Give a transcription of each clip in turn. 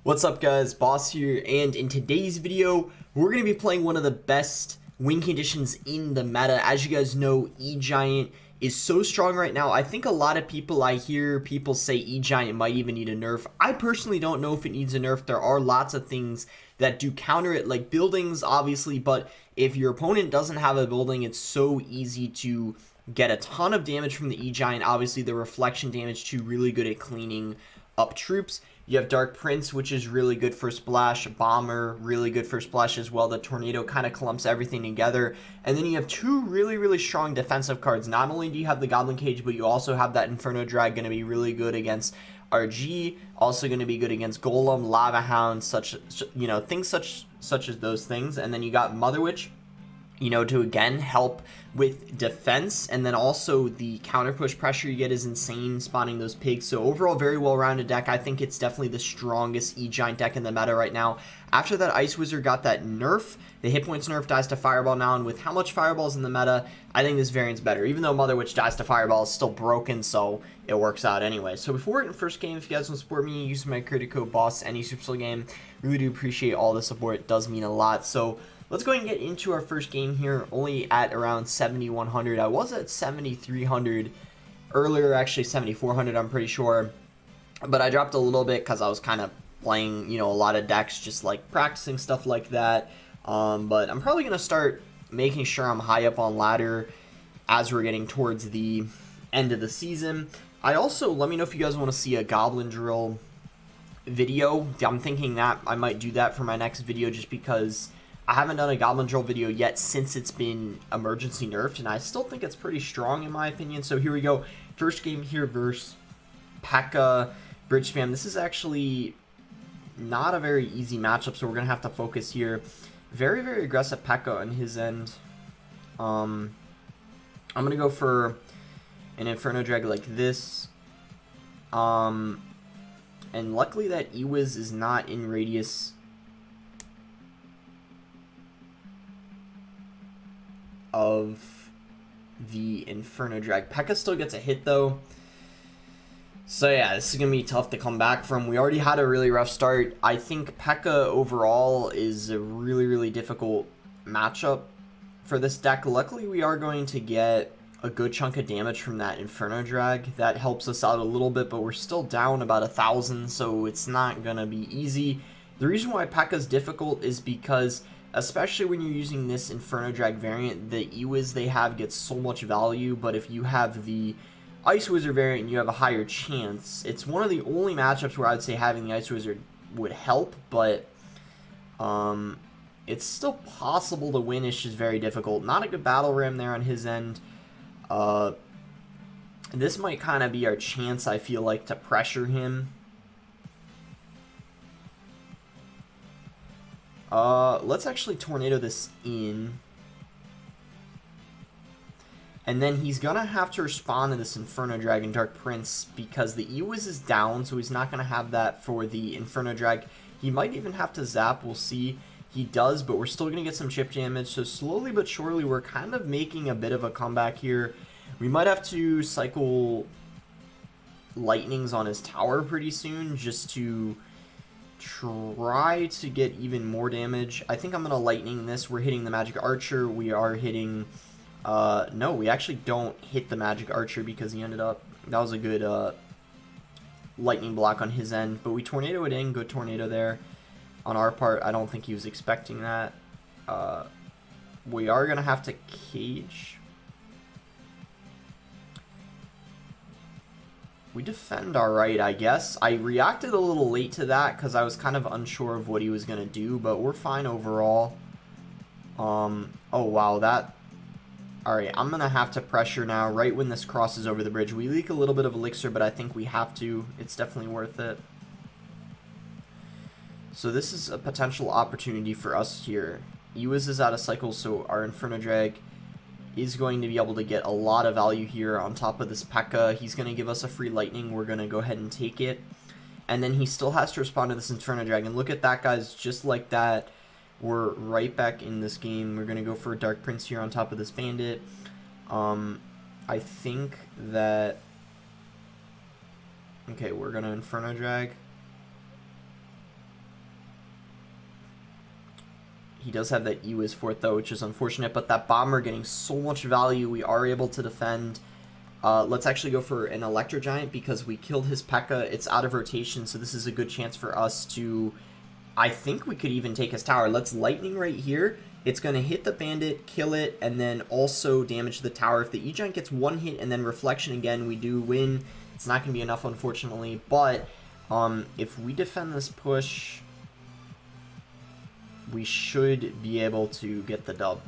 What's up guys, Boss here, and in today's video, we're going to be playing one of the best win conditions in the meta. As you guys know, E-Giant is so strong right now. I think a lot of people, I hear people say E-Giant might even need a nerf. I personally don't know if it needs a nerf. There are lots of things that do counter it, like buildings obviously, but if your opponent doesn't have a building, it's so easy to get a ton of damage from the E-Giant. Obviously, the reflection damage too, really good at cleaning up troops. You have Dark Prince, which is really good for splash. Bomber, really good for splash as well. The Tornado kind of clumps everything together. And then you have two really strong defensive cards. Not only do you have the Goblin Cage, but you also have that Inferno Drag, going to be really good against RG. Also going to be good against Golem, Lava Hound, things such as those things. And then you got Mother Witch, to again help with defense, and then also the counter push pressure you get is insane spawning those pigs. So overall, very well-rounded deck. I think it's definitely the strongest E-Giant deck in the meta right now. After that Ice Wizard got that nerf, the hit points nerf dies to Fireball now, and with how much Fireball's in the meta, I think this variant's better. Even though Mother Witch dies to Fireball, it's still broken, so it works out anyway. So before we get in first game, if you guys want to support me, use my credit code BOSS any Supercell game. Really do appreciate all the support. It does mean a lot. So let's go ahead and get into our first game here, only at around 7,100. I was at 7,300 earlier, actually 7,400 I'm pretty sure. But I dropped a little bit because I was kind of playing, a lot of decks, just like practicing stuff like that. But I'm probably going to start making sure I'm high up on ladder as we're getting towards the end of the season. I also, let me know if you guys want to see a Goblin Drill video. I'm thinking that I might do that for my next video just because I haven't done a Goblin Drill video yet since it's been emergency nerfed, and I still think it's pretty strong in my opinion. So here we go. First game here versus Pekka Bridge Spam. This is actually not a very easy matchup, so we're going to have to focus here. Very aggressive Pekka on his end. I'm going to go for an Inferno Drag like this. And luckily that Ewiz is not in radius of the Inferno Drag. Pekka still gets a hit though. So yeah, this is going to be tough to come back from. We already had a really rough start. I think Pekka overall is a really difficult matchup for this deck. Luckily, we are going to get a good chunk of damage from that Inferno Drag. That helps us out a little bit, but we're still down about 1,000, so it's not going to be easy. The reason why Pekka's difficult is because, especially when you're using this Inferno Drag variant, the Ewiz they have gets so much value, but if you have the Ice Wizard variant, you have a higher chance. It's one of the only matchups where I'd say having the Ice Wizard would help, but it's still possible to win. It's just very difficult. Not a good battle ram there on his end. This might kind of be our chance, I feel like, to pressure him. Let's actually Tornado this in. And then he's going to have to respond to this Inferno Drag and Dark Prince because the Ewiz is down, so he's not going to have that for the Inferno Drag. He might even have to zap, we'll see. He does, but we're still going to get some chip damage, so slowly but surely we're kind of making a bit of a comeback here. We might have to cycle lightnings on his tower pretty soon just to try to get even more damage. I think I'm going to lightning this. We're hitting the Magic Archer. We are hitting... no, we actually don't hit the Magic Archer because he ended up... That was a good lightning block on his end. But we Tornado it in. Good Tornado there. On our part, I don't think he was expecting that. We are going to have to cage. We defend alright, I guess. I reacted a little late to that because I was kind of unsure of what he was going to do, but we're fine overall. Oh, wow, that... Alright, I'm going to have to pressure now right when this crosses over the bridge. We leak a little bit of elixir, but I think we have to. It's definitely worth it. So this is a potential opportunity for us here. Ewiz is out of cycle, so our Inferno Drag is going to be able to get a lot of value here on top of this Pekka. He's going to give us a free lightning. We're going to go ahead and take it. And then he still has to respond to this Inferno Drag. And look at that, guys. Just like that, we're right back in this game. We're going to go for a Dark Prince here on top of this Bandit. I think that... Okay, we're going to Inferno Drag. He does have that E-Wiz for it, though, which is unfortunate. But that Bomber getting so much value. We are able to defend. Let's actually go for an Electro Giant because we killed his Pekka. It's out of rotation, so this is a good chance for us to... I think we could even take his tower. Let's Lightning right here. It's going to hit the Bandit, kill it, and then also damage the tower. If the E-Giant gets one hit and then Reflection again, we do win. It's not going to be enough, unfortunately. But if we defend this push, we should be able to get the dub.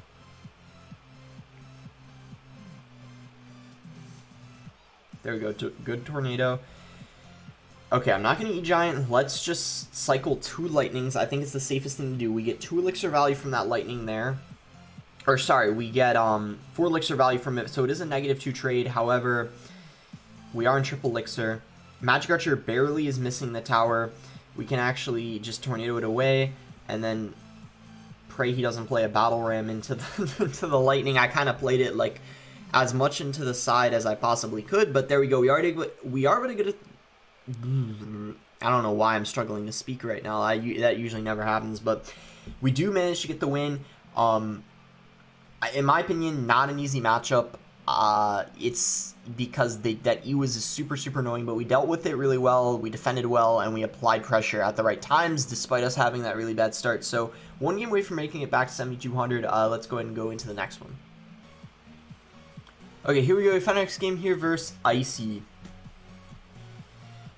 There we go. Good Tornado. Okay, I'm not going to E-Giant. Let's just cycle 2 Lightnings. I think it's the safest thing to do. We get 2 Elixir value from that Lightning there. Or, sorry, we get 4 Elixir value from it. So it is a -2 trade. However, we are in triple Elixir. Magic Archer barely is missing the tower. We can actually just Tornado it away. And then pray he doesn't play a Battle Ram into the, into the Lightning. I kind of played it like as much into the side as I possibly could. But there we go. We are going to get a... I don't know why I'm struggling to speak right now. That usually never happens, but we do manage to get the win. In my opinion, not an easy matchup. It's because that E-Wiz is super annoying, but we dealt with it really well. We defended well, and we applied pressure at the right times, despite us having that really bad start. So 1 game away from making it back to 7,200. Let's go ahead and go into the next one. Okay, here we go. We found our next game here versus Icy.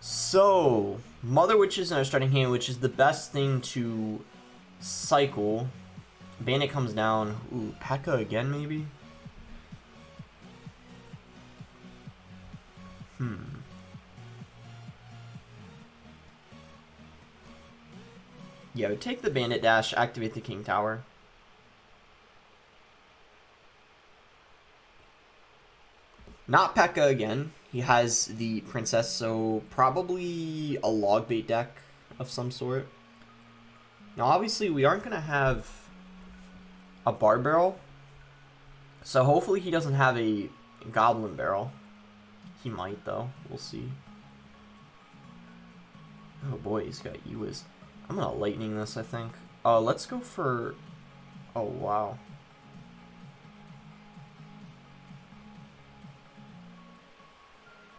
So, Mother Witches in our starting hand, which is the best thing to cycle. Bandit comes down. Ooh, Pekka again, maybe? Yeah, we take the Bandit Dash, activate the King Tower. Not Pekka again. He has the Princess, so probably a log bait deck of some sort. Now, obviously, we aren't going to have a Bar Barrel, so hopefully he doesn't have a Goblin Barrel. He might, though. We'll see. Oh, boy, he's got E-Wiz. I'm going to Lightning this, I think. Let's go for... Oh, wow.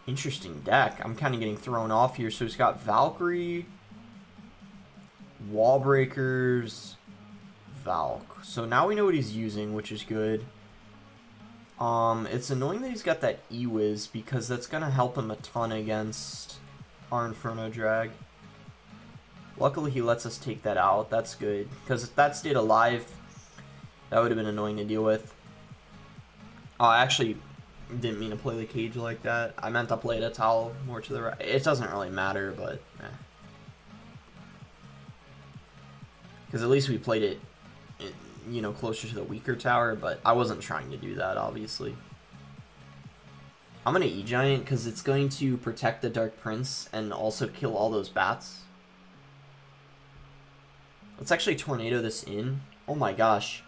Interesting deck. I'm kind of getting thrown off here. So he's got Valkyrie, Wall Breakers, Valk. So now we know what he's using, which is good. It's annoying that he's got that E-Wiz because that's going to help him a ton against our Inferno Drag. Luckily, he lets us take that out. That's good. Because if that stayed alive, that would have been annoying to deal with. Actually... Didn't mean to play the cage like that. I meant to play the towel more to the right. It doesn't really matter, but because at least we played it, you know, closer to the weaker tower. But I wasn't trying to do that, obviously. I'm gonna E-Giant because it's going to protect the Dark Prince and also kill all those bats. Let's actually Tornado this in. Oh my gosh,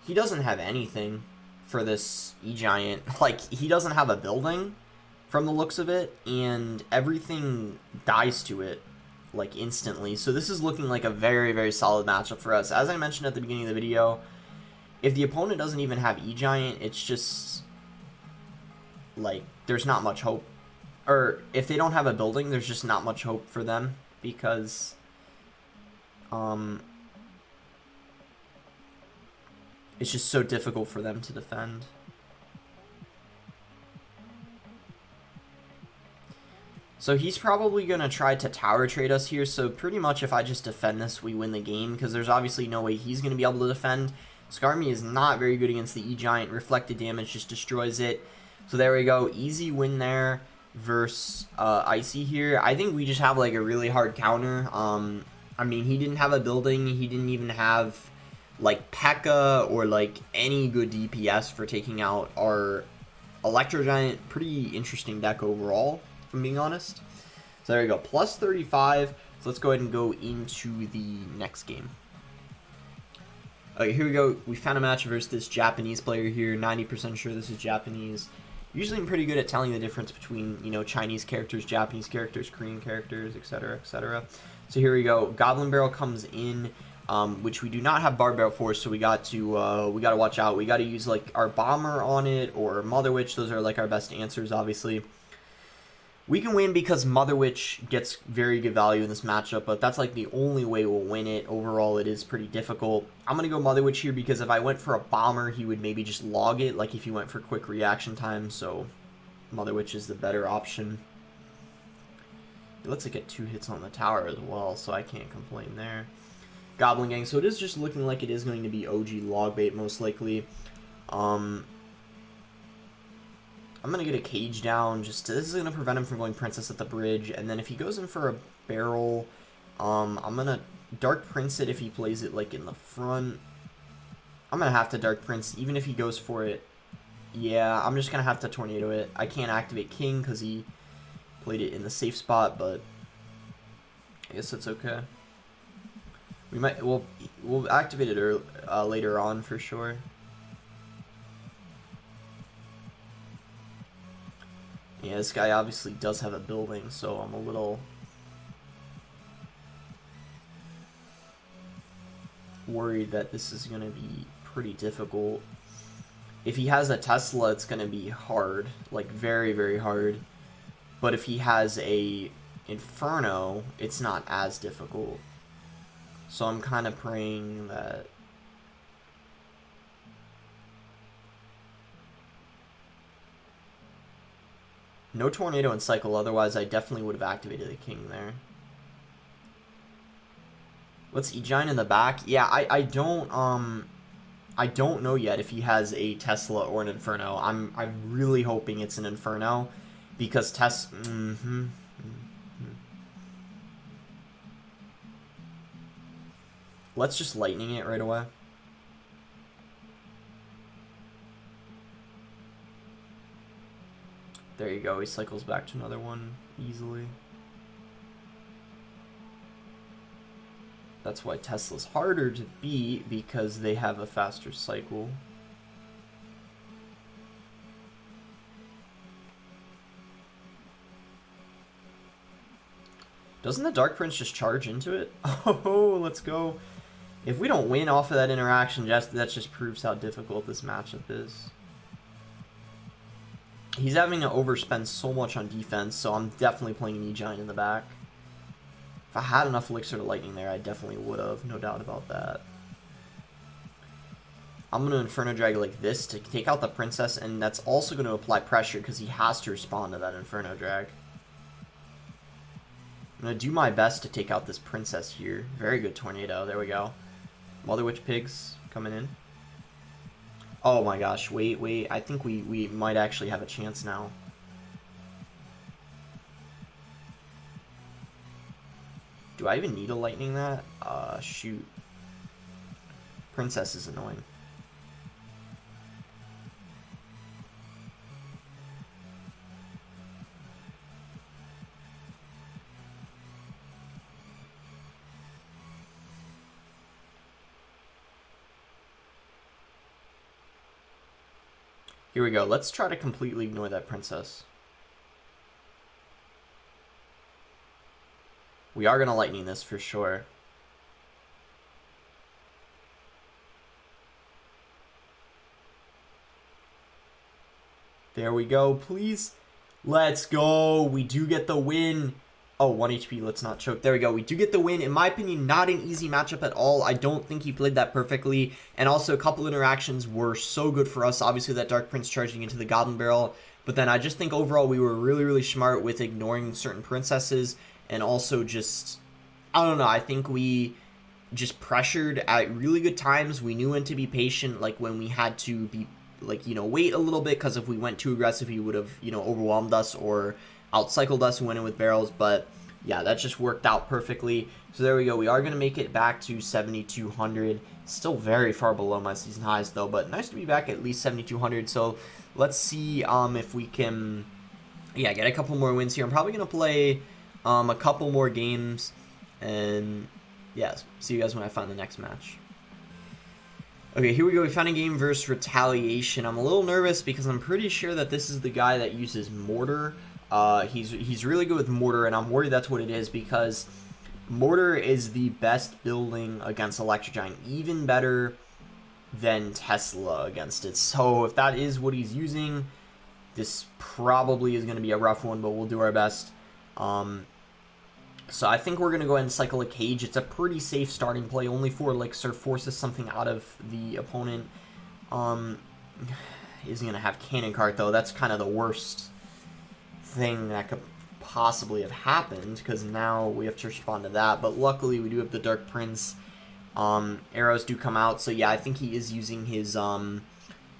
he doesn't have anything for this E-Giant. Like, he doesn't have a building from the looks of it, and everything dies to it, like, instantly. So this is looking like a very solid matchup for us. As I mentioned at the beginning of the video, if the opponent doesn't even have E-Giant, it's just, like, there's not much hope. Or, if they don't have a building, there's just not much hope for them, because, it's just so difficult for them to defend. So he's probably going to try to tower trade us here. So pretty much if I just defend this, we win the game. Because there's obviously no way he's going to be able to defend. Skarmy is not very good against the E-Giant. Reflected damage just destroys it. So there we go. Easy win there versus Icy here. I think we just have like a really hard counter. I mean, he didn't have a building. He didn't even have... like Pekka or like any good DPS for taking out our Electro Giant. Pretty interesting deck overall, if I'm being honest. So there we go, plus 35. So let's go ahead and go into the next game. Okay, here we go. We found a match versus this Japanese player here. 90% sure this is Japanese. Usually I'm pretty good at telling the difference between, you know, Chinese characters, Japanese characters, Korean characters, etc., etc. So here we go. Goblin Barrel comes in. which we do not have barbed barrel for, so we got to watch out. We got to use like our bomber on it or Mother Witch. Those are like our best answers, obviously. We can win because Mother Witch gets very good value in this matchup, but that's like the only way we'll win it. Overall, it is pretty difficult. I'm going to go Mother Witch here because if I went for a bomber, he would maybe just log it, like if he went for quick reaction time, so Mother Witch is the better option. It looks like get 2 hits on the tower as well, so I can't complain there. Goblin Gang, so it is just looking like it is going to be OG log bait most likely. I'm going to get a cage down. This is going to prevent him from going Princess at the bridge. And then if he goes in for a barrel, I'm going to Dark Prince it if he plays it like in the front. I'm going to have to Dark Prince even if he goes for it. Yeah, I'm just going to have to Tornado it. I can't activate King because he played it in the safe spot, but I guess that's okay. We'll activate it later on for sure. Yeah, this guy obviously does have a building, so I'm a little worried that this is going to be pretty difficult. If he has a Tesla, it's going to be hard, like very, very hard. But if he has a Inferno, it's not as difficult. So I'm kind of praying that... No Tornado and Cycle, otherwise I definitely would have activated the King there. Let's E-Giant in the back. Yeah, I don't know yet if he has a Tesla or an Inferno. I'm really hoping it's an Inferno because Let's just lightning it right away. There you go, he cycles back to another one easily. That's why Tesla's harder to beat, because they have a faster cycle. Doesn't the Dark Prince just charge into it? Oh, let's go. If we don't win off of that interaction, that just proves how difficult this matchup is. He's having to overspend so much on defense, so I'm definitely playing an E-Giant in the back. If I had enough Elixir to Lightning there, I definitely would have, no doubt about that. I'm going to Inferno Drag like this to take out the Princess, and that's also going to apply pressure because he has to respond to that Inferno Drag. I'm going to do my best to take out this Princess here. Very good Tornado, there we go. Mother Witch Pigs coming in. Oh my gosh, wait, I think we might actually have a chance now. Do I even need a lightning that? Shoot. Princess is annoying. Here we go. Let's try to completely ignore that Princess. We are going to lightning this for sure. There we go. Please. Let's go. We do get the win. Oh, 1 HP. Let's not choke. There we go. We do get the win. In my opinion, not an easy matchup at all. I don't think he played that perfectly. And also, a couple interactions were so good for us. Obviously, that Dark Prince charging into the Goblin Barrel. But then I just think overall we were really, really smart with ignoring certain princesses. And also just, I don't know. I think we just pressured at really good times. We knew when to be patient, like when we had to be, like, you know, wait a little bit. Because if we went too aggressive, he would have, you know, overwhelmed us or outcycled us and went in with barrels. But yeah, that just worked out perfectly. So there we go. We are going to make it back to 7,200. Still very far below my season highs though, but nice to be back at least 7,200. So let's see if we can, yeah, get a couple more wins here. I'm probably going to play a couple more games, and yeah, see you guys when I find the next match. Okay, here we go. We found a game versus Retaliation. I'm a little nervous because I'm pretty sure that this is the guy that uses mortar. He's really good with mortar, and I'm worried that's what it is because Mortar is the best building against Electric Giant, even better than Tesla against it. So if that is what he's using, this probably is going to be a rough one, but we'll do our best. So I think we're going to go ahead and cycle a Cage. It's a pretty safe starting play. Only 4 Elixir forces something out of the opponent. He's going to have Cannon Cart, though. That's kind of the worst thing that could possibly have happened, because now we have to respond to that. But luckily, we do have the Dark Prince. Arrows do come out. So yeah, I think he is using his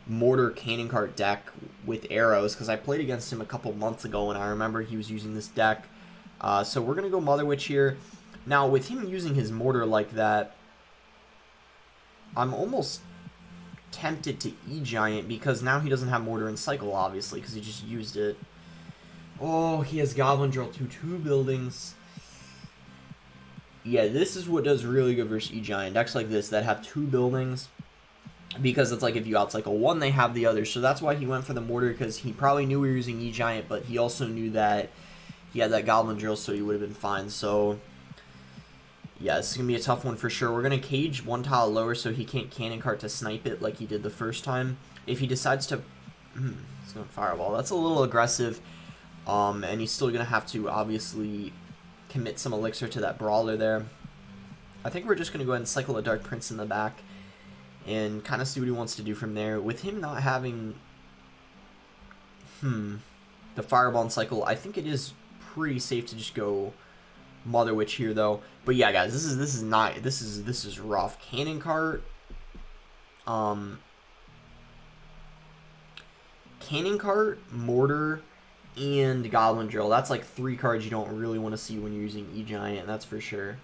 Mortar Cannon Cart deck with arrows, because I played against him a couple months ago, and I remember he was using this deck. So we're going to go Mother Witch here. Now, with him using his Mortar like that, I'm almost tempted to E-Giant, because now he doesn't have Mortar and Cycle, obviously, because he just used it. Oh, he has Goblin Drill 2 buildings. Yeah, this is what does really good versus E-Giant. Decks like this that have 2 buildings, because it's like if you outcycle one, they have the other. So that's why he went for the Mortar, because he probably knew we were using E-Giant, but he also knew that he had that Goblin Drill, so he would have been fine. So yeah, this is going to be a tough one for sure. We're going to Cage 1 tile lower so he can't Cannon Cart to snipe it like he did the first time. If he decides to... he's going to Fireball. That's a little aggressive. And he's still going to have to, obviously, commit some Elixir to that Brawler there. I think we're just going to go ahead and cycle a Dark Prince in the back and kind of see what he wants to do from there. With him not having... the Fireball and Cycle, I think it is pretty safe to just go Mother Witch here, though. But yeah, guys, this is rough. Cannon Cart, Mortar, and Goblin Drill. That's like 3 cards you don't really want to see when you're using E-Giant, that's for sure.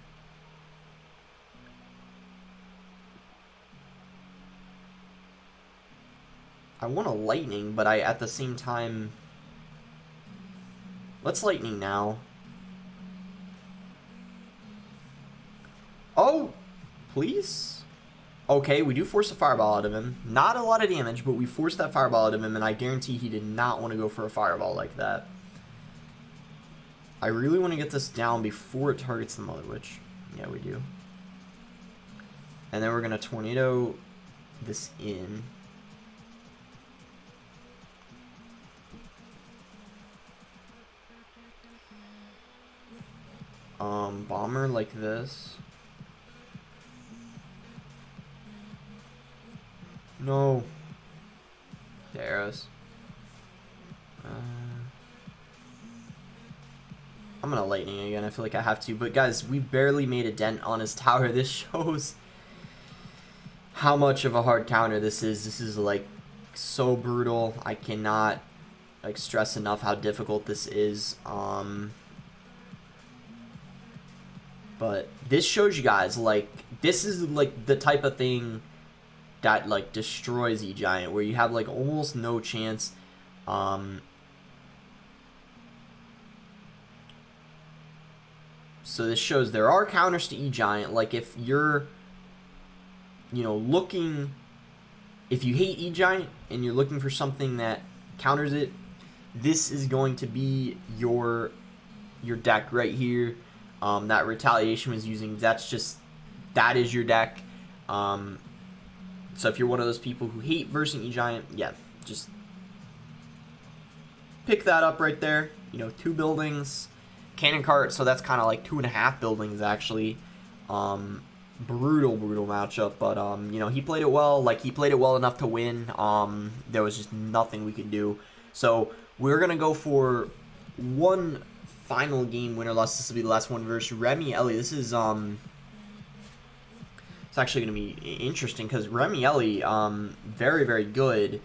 I want a Lightning, but at the same time... Let's Lightning now. Oh, please? Okay, we do force a Fireball out of him. Not a lot of damage, but we forced that Fireball out of him, and I guarantee he did not want to go for a Fireball like that. I really want to get this down before it targets the Mother Witch. Yeah, we do. And then we're going to Tornado this in. Bomber like this. No. The arrows. I'm gonna Lightning again. I feel like I have to. But guys, we barely made a dent on his tower. This shows how much of a hard counter this is. This is like so brutal. I cannot like stress enough how difficult this is. But this shows you guys, like, this is like the type of thing that like destroys E-Giant, where you have like almost no chance. So this shows there are counters to E-Giant. Like if you're, you know, looking, if you hate E-Giant and you're looking for something that counters it, this is going to be your deck right here. That Retaliation was using, that is your deck. So if you're one of those people who hate versing E-Giant, yeah, just pick that up right there. You know, 2 buildings, Cannon Cart, so that's kind of like 2.5 buildings actually. Brutal matchup, but you know, he played it well. Like, he played it well enough to win. There was just nothing we could do. So we're gonna go for one final game winner loss. This will be the last one versus Remy Ellie. This is it's actually going to be interesting, because Remy Ellie, very good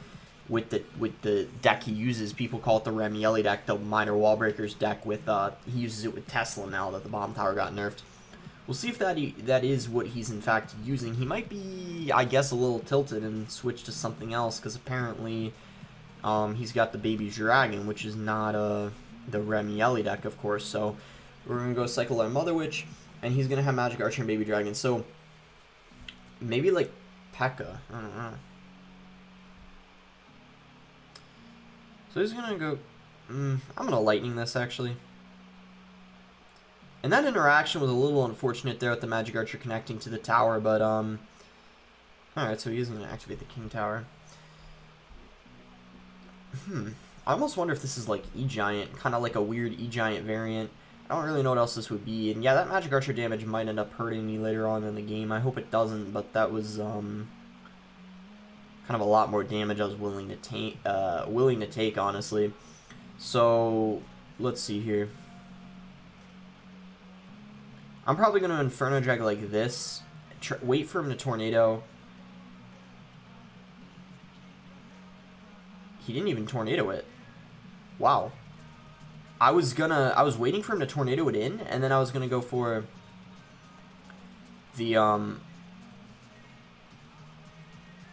with the deck he uses. People call it the Remy Ellie deck, the Minor Wall Breakers deck. With he uses it with Tesla now that the bomb tower got nerfed. We'll see if that is what he's in fact using. He might be, I guess, a little tilted and switch to something else, because apparently he's got the Baby Dragon, which is not the Remy Ellie deck, of course. So we're going to go cycle our Mother Witch, and he's going to have Magic Archer and Baby Dragon. So maybe like Pekka. I don't know. So he's going to go... I'm going to Lightning this, actually. And that interaction was a little unfortunate there with the Magic Archer connecting to the tower, but, alright, so he is going to activate the King Tower. I almost wonder if this is like E-Giant, kind of like a weird E-Giant variant. I don't really know what else this would be. And yeah, that Magic Archer damage might end up hurting me later on in the game. I hope it doesn't, but that was kind of a lot more damage I was willing to take, honestly. So let's see here. I'm probably going to Inferno Drag like this. Wait for him to Tornado. He didn't even Tornado it. Wow. I was waiting for him to Tornado it in, and then I was gonna go for the, what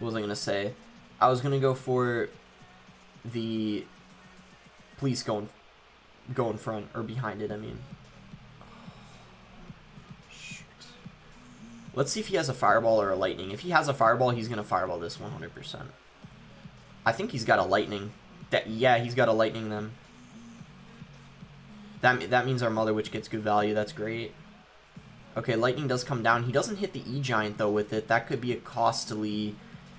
was I gonna say? I was gonna go for the, please go in front, or behind it, I mean. Shoot. Let's see if he has a Fireball or a Lightning. If he has a Fireball, he's gonna Fireball this 100%. I think he's got a Lightning. Yeah, he's got a Lightning then. That means our Mother Witch gets good value. That's great. Okay, Lightning does come down. He doesn't hit the E-Giant, though, with it. That could be a costly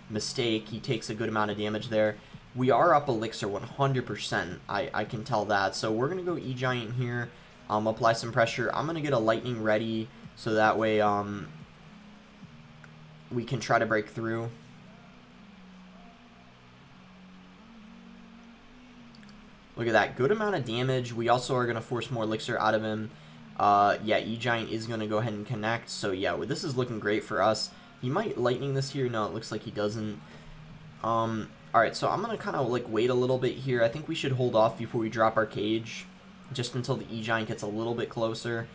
mistake. He takes a good amount of damage there. We are up Elixir 100%. I can tell that. So we're going to go E-Giant here. Apply some pressure. I'm going to get a Lightning ready so that way we can try to break through. Look at that. Good amount of damage. We also are going to force more Elixir out of him. Yeah, E-Giant is going to go ahead and connect. So, yeah, this is looking great for us. He might Lightning this here. No, it looks like he doesn't. Alright, so I'm going to kind of, like, wait a little bit here. I think we should hold off before we drop our cage. Just until the E-Giant gets a little bit closer.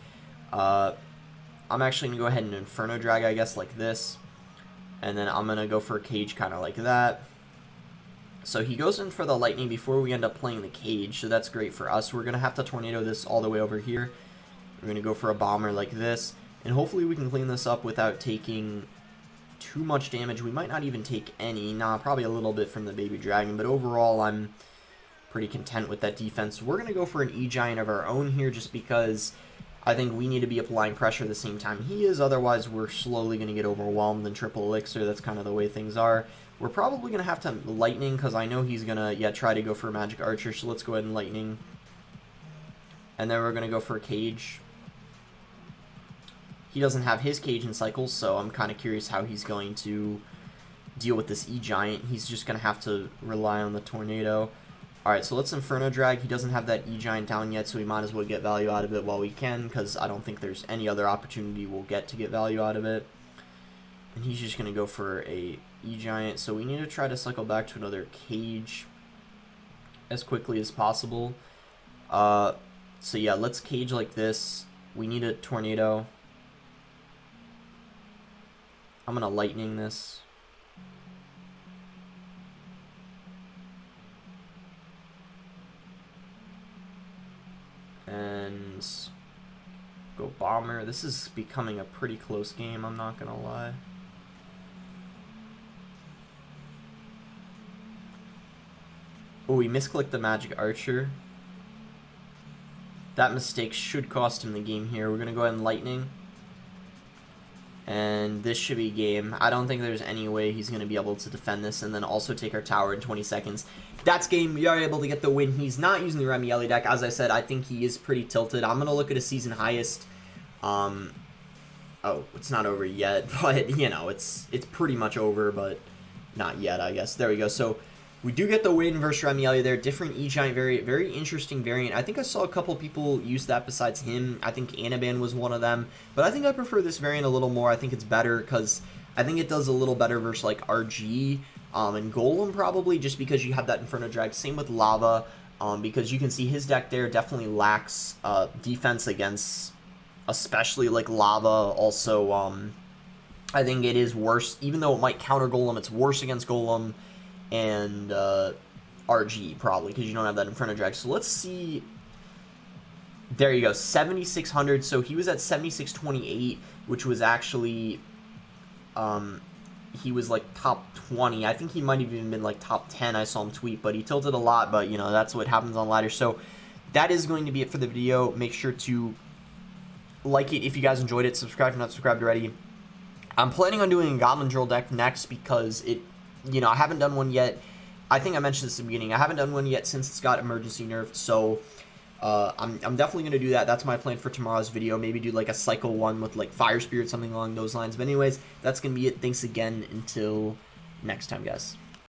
I'm actually going to go ahead and Inferno Drag, I guess, like this. And then I'm going to go for a cage kind of like that. So he goes in for the Lightning before we end up playing the cage, so that's great for us. We're going to have to Tornado this all the way over here. We're going to go for a Bomber like this, and hopefully we can clean this up without taking too much damage. We might not even take any. Nah, probably a little bit from the Baby Dragon, but overall I'm pretty content with that defense. We're going to go for an E-Giant of our own here just because I think we need to be applying pressure at the same time he is. Otherwise, we're slowly going to get overwhelmed in triple Elixir. That's kind of the way things are. We're probably going to have to Lightning because I know he's going to, yeah, try to go for a Magic Archer. So let's go ahead and Lightning. And then we're going to go for a Cage. He doesn't have his Cage in cycles, so I'm kind of curious how he's going to deal with this E-Giant. He's just going to have to rely on the Tornado. Alright, so let's Inferno Drag. He doesn't have that E-Giant down yet, so we might as well get value out of it while we can, because I don't think there's any other opportunity we'll get to get value out of it. And he's just going to go for a E-Giant, so we need to try to cycle back to another Cage as quickly as possible. So yeah, let's Cage like this. We need a Tornado. I'm going to Lightning this. And go Bomber. This is becoming a pretty close game, I'm not going to lie. Oh, we misclicked the Magic Archer. That mistake should cost him the game here. We're going to go ahead and Lightning. And this should be game. I don't think there's any way he's going to be able to defend this and then also take our tower in 20 seconds. That's game. We are able to get the win. He's not using the ROYALE deck. As I said, I think he is pretty tilted. I'm going to look at a season highest. Oh, it's not over yet, but, you know, it's pretty much over, but not yet, I guess. There we go. So we do get the win versus ROYALE there. Different E-Giant variant. Very interesting variant. I think I saw a couple people use that besides him. I think Anaban was one of them. But I think I prefer this variant a little more. I think it's better because I think it does a little better versus like RG and Golem probably just because you have that Inferno Drag. Same with Lava because you can see his deck there definitely lacks defense against especially like Lava. Also, I think it is worse. Even though it might counter Golem, it's worse against Golem and RG probably because you don't have that Inferno Drag. So let's see. There you go, 7,600. So he was at 7,628, which was actually he was like top 20. I think he might have even been like top 10. I saw him tweet, but he tilted a lot. But you know that's what happens on ladders. So that is going to be it for the video. Make sure to like it if you guys enjoyed it. Subscribe if you're not subscribed already. I'm planning on doing a Goblin Drill deck next because it, I haven't done one yet. I think I mentioned this at the beginning. I haven't done one yet since it's got emergency nerfed, so I'm definitely going to do that. That's my plan for tomorrow's video. Maybe do like a cycle one with like Fire Spirit, something along those lines. But anyways, that's going to be it. Thanks again. Until next time, guys.